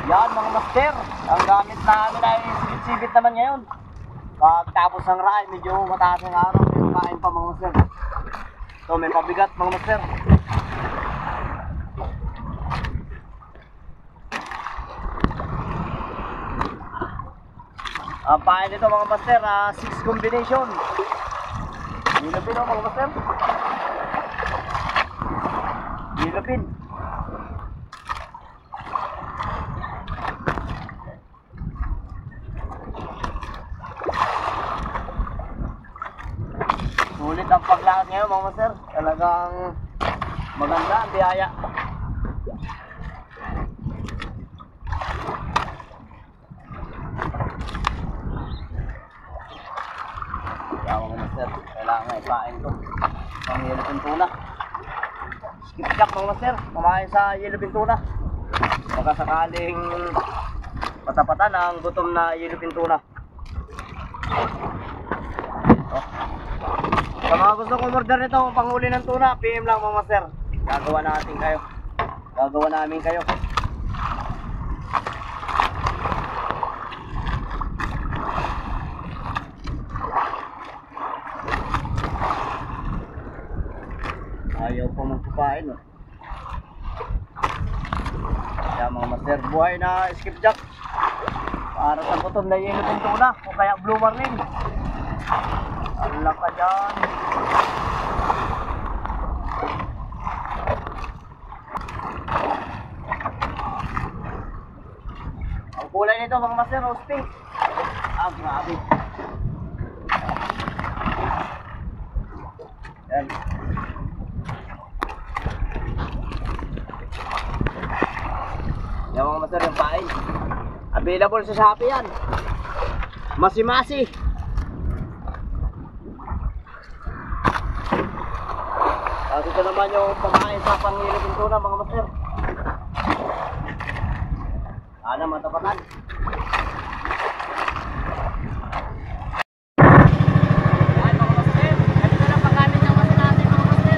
Yan mga master, ang gamit namin ay sibit-sibit naman ngayon. Pagtapos ng raay, medyo mataas ang araw, pero kain pa mga master. So may pabigat mga master. Ang pain nito mga master, 6 combination. Nilapin mga master. Nilapin. Sulit ang paglakad ngayon mga master. Talagang maganda ang biyaya. Kaya mga master, kailangan ipain ito. Ang yellow tuna. Skip-jack mga master, kumain sa yellow tuna. Baka sakaling matapatan ang gutom na yellow tuna. Sa mga gusto kong order nito, panghuli ng tuna, PM lang mga master. Gagawa natin kayo. Gagawa namin kayo. Ayaw pa magpapain, oh. Kaya mga master, buhay na skipjack. Para sa gutom na yellow tuna o kaya blue marlin. Allah ka dyan. Ang kulay nito mga master, rose pink. Grabe. Yan. Yan mga master, yung pain. Available sa Shopee yan. Masi-masi. Ito naman yung pamain sa pangilip ng tuna mga master. Sana matapatan. Yan mga master, ito na lang paggamit ng master natin mga master.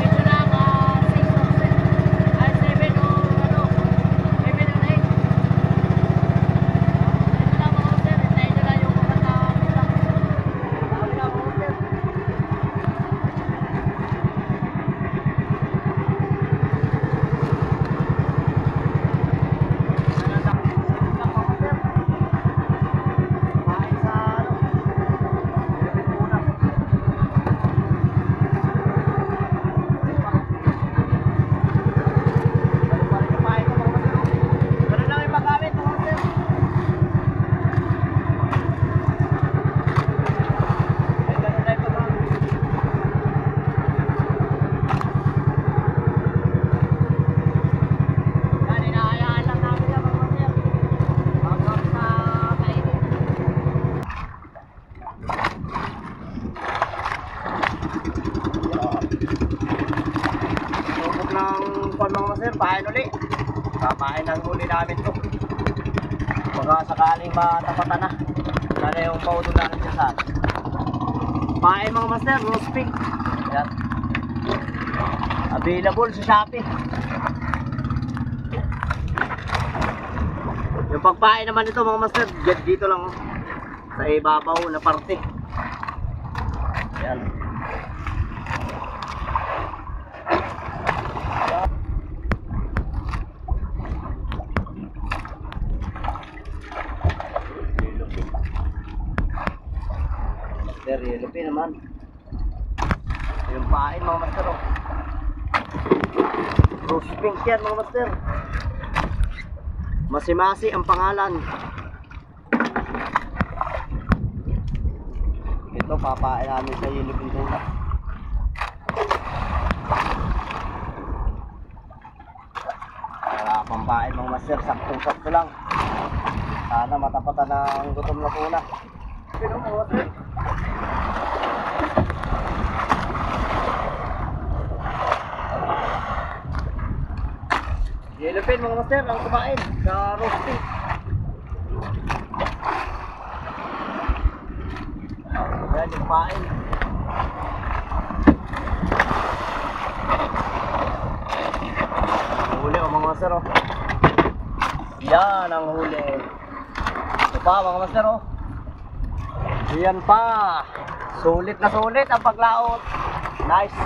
Ito lang 6 ay 7 o ano 7 o 8. Ito lang mga master, hintayin nyo lang yung pagkatapos lang. Dami na mga master. Pain uli. Papain ang huli namin to. Baka sakaling matapatan na. Sana yung pauto namin siya saan. Pain mga master, roast pig. Yan. Available sa Shopee. Yung pagpain naman nito mga master, dito lang sa ibabaw na parte. Yan. Yellow pin naman. Yung pain mga master, oh. Rose pink yan mga master. Masi-masi ang pangalan. Ito papain namin sa yellow pin tuna. Wala pang pain mga master, saktong-sakto lang. Sana matapatan ng gutom na tuna. Pero mga master, yellow pin mga master ang kumain sa roasting. Yan yung pain. Huli ang mga master, oh. Yan ang huli. Ito pa mga master oh. Yan pa. Sulit na sulit ang paglaot. Nice.